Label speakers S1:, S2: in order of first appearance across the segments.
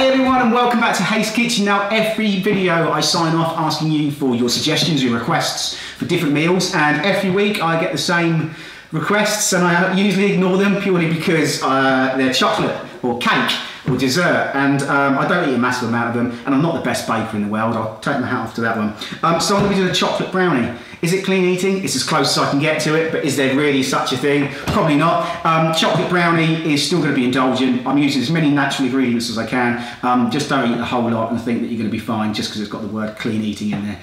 S1: Hey everyone, and welcome back to Hayes Kitchen. Now every video I sign off asking you for your suggestions, your requests for different meals, and every week I get the same requests and I usually ignore them purely because they're chocolate or cake or dessert, and I don't eat a massive amount of them, and I'm not the best baker in the world. I'll take my hat off to that one. So I'm going to be doing a chocolate brownie. Is it clean eating? It's as close as I can get to it, but is there really such a thing? Probably not. Chocolate brownie is still going to be indulgent. I'm using as many natural ingredients as I can. Just don't eat a whole lot and think that you're going to be fine just because it's got the word clean eating in there.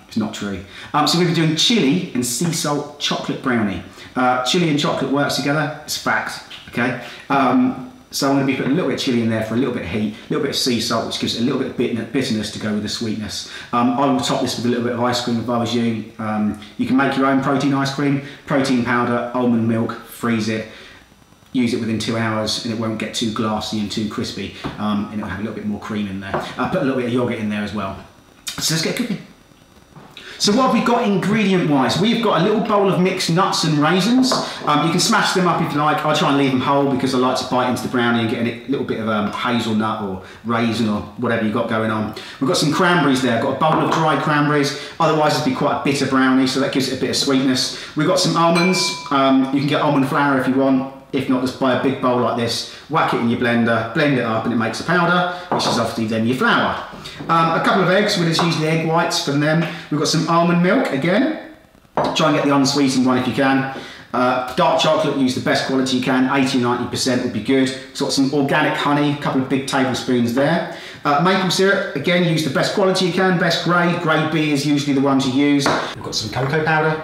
S1: It's not true. So we're going to be doing chili and sea salt chocolate brownie. Chili and chocolate works together, it's fact, okay? So I'm going to be putting a little bit of chili in there for a little bit of heat, a little bit of sea salt, which gives it a little bit of bitterness to go with the sweetness. I will top this with a little bit of ice cream if I was you. You can make your own protein ice cream, protein powder, almond milk, freeze it, use it within 2 hours, and it won't get too glassy and too crispy, and it'll have a little bit more cream in there. Put a little bit of yogurt in there as well. So let's get cooking. So what have we got ingredient-wise? We've got a little bowl of mixed nuts and raisins. You can smash them up if you like. I try and leave them whole because I like to bite into the brownie and get a little bit of hazelnut or raisin or whatever you've got going on. We've got some cranberries there. I've got a bowl of dried cranberries. Otherwise it'd be quite a bitter brownie, so that gives it a bit of sweetness. We've got some almonds. You can get almond flour if you want. If not, just buy a big bowl like this, whack it in your blender, blend it up, and it makes a powder, which is obviously then your flour. A couple of eggs, we'll just use the egg whites from them. We've got some almond milk, again. Try and get the unsweetened one if you can. Dark chocolate, use the best quality you can, 80–90% would be good. So got some organic honey, a couple of big tablespoons there. Maple syrup, again, use the best quality you can, best grade. Grade B is usually the one to use. We've got some cocoa powder.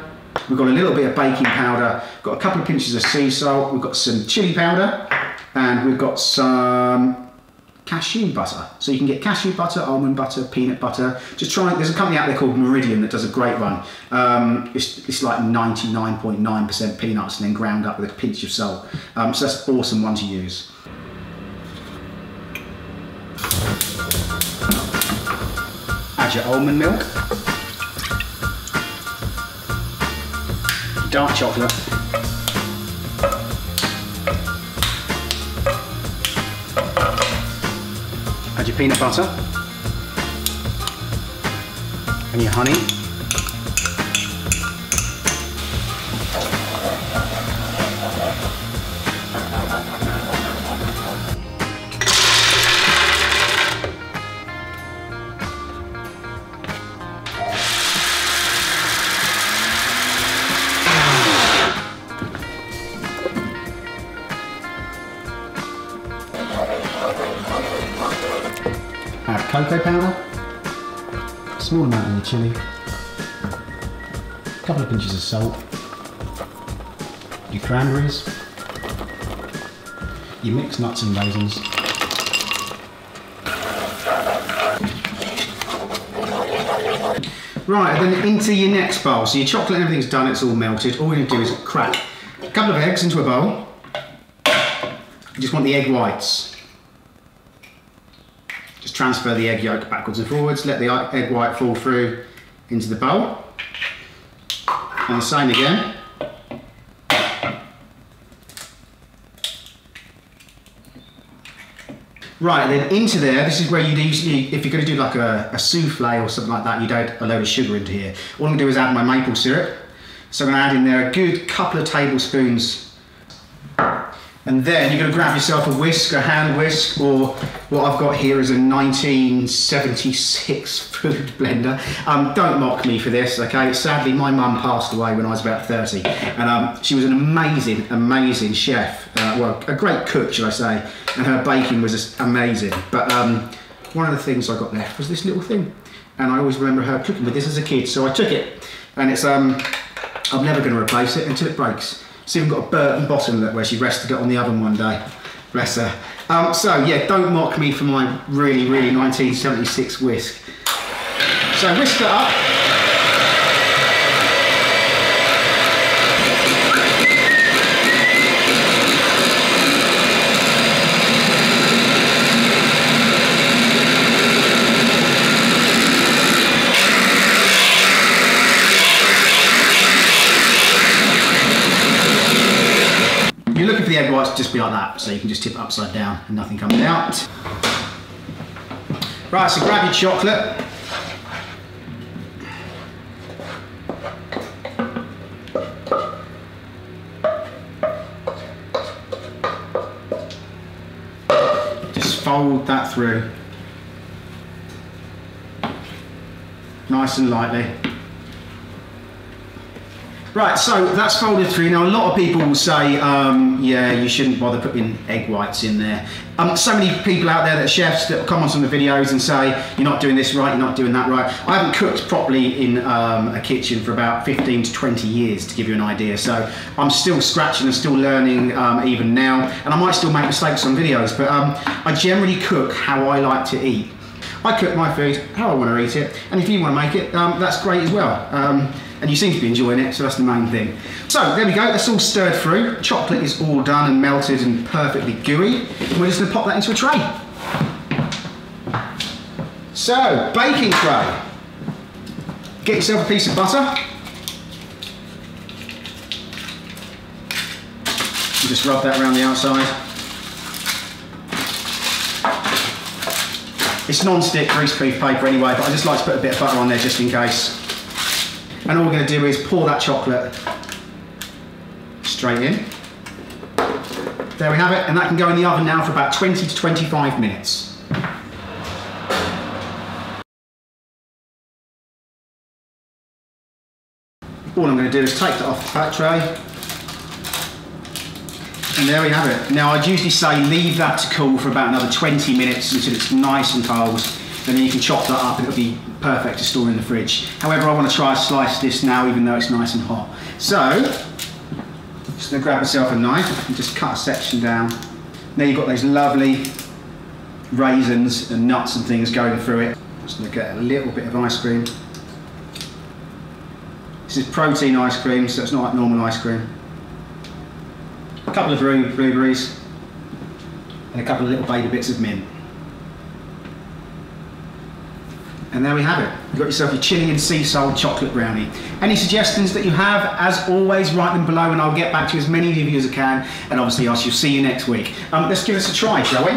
S1: We've got a little bit of baking powder, got a couple of pinches of sea salt, we've got some chili powder, and we've got some cashew butter. So you can get cashew butter, almond butter, peanut butter. Just try, there's a company out there called Meridian that does a great one. It's like 99.9% peanuts and then ground up with a pinch of salt. So that's an awesome one to use. Add your almond milk. Dark chocolate, add your peanut butter and your honey, add cocoa powder, small amount in the chili, a couple of pinches of salt, your cranberries, your mixed nuts and raisins, right, and then into your next bowl. So your chocolate and everything's done, it's all melted. All we're going to do is crack a couple of eggs into a bowl. You just want the egg whites. Just transfer the egg yolk backwards and forwards, let the egg white fall through into the bowl. And the same again. Right, then into there, this is where you'd usually, if you're going to do like a souffle or something like that, you'd add a load of sugar into here. All I'm going to do is add my maple syrup. So I'm going to add in there a good couple of tablespoons. And then you're going to grab yourself a whisk, a hand whisk, or what I've got here is a 1976 food blender. Don't mock me for this, okay? Sadly, my mum passed away when I was about 30, and she was an amazing, amazing chef. Well, a great cook, should I say, and her baking was just amazing. But one of the things I got left was this little thing, and I always remember her cooking with this as a kid, so I took it, and it's I'm never going to replace it until it breaks. It's even got a burnt bottom where she rested it on the oven one day. Bless her. So yeah, don't mock me for my really, really 1976 whisk. So whisk it up. You're looking for the egg whites to just be like that, so you can just tip it upside down and nothing comes out. Right, so grab your chocolate. Just fold that through. Nice and lightly. Right, so that's folded through. Now, a lot of people will say, yeah, you shouldn't bother putting egg whites in there. So many people out there that are chefs that comment on the videos and say, you're not doing this right, you're not doing that right. I haven't cooked properly in a kitchen for about 15 to 20 years, to give you an idea. So I'm still scratching and still learning even now. And I might still make mistakes on videos, but I generally cook how I like to eat. I cook my food how I want to eat it, and if you want to make it, that's great as well. And you seem to be enjoying it, so that's the main thing. So there we go, that's all stirred through. Chocolate is all done and melted and perfectly gooey. And we're just going to pop that into a tray. So, baking tray. Get yourself a piece of butter. You just rub that around the outside. It's non-stick greaseproof paper anyway, but I just like to put a bit of butter on there just in case. And all we're going to do is pour that chocolate straight in. There we have it, and that can go in the oven now for about 20 to 25 minutes. All I'm going to do is take that off the fat tray. And there we have it. Now, I'd usually say leave that to cool for about another 20 minutes until it's nice and cold. And then you can chop that up and it'll be perfect to store in the fridge. However, I want to try to slice this now, even though it's nice and hot. So, just going to grab myself a knife and just cut a section down. Now you've got those lovely raisins and nuts and things going through it. Just going to get a little bit of ice cream. This is protein ice cream, so it's not like normal ice cream. A couple of blueberries and a couple of little baby bits of mint. And there we have it. You've got yourself your chili and sea salt chocolate brownie. Any suggestions that you have, as always, write them below and I'll get back to as many of you as I can. And obviously I shall see you next week. Let's give this a try, shall we?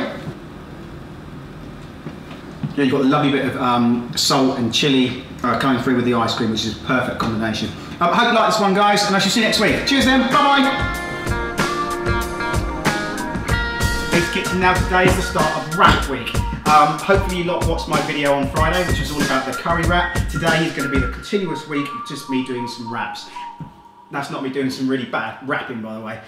S1: Yeah, you've got a lovely bit of salt and chili coming through with the ice cream, which is a perfect combination. I hope you like this one, guys, and I shall see you next week. Cheers then, bye-bye. This kitchen now today is the start of wrap week. Hopefully you lot watched my video on Friday, which was all about the curry wrap. Today is going to be the continuous week of just me doing some wraps. That's not me doing some really bad wrapping, by the way.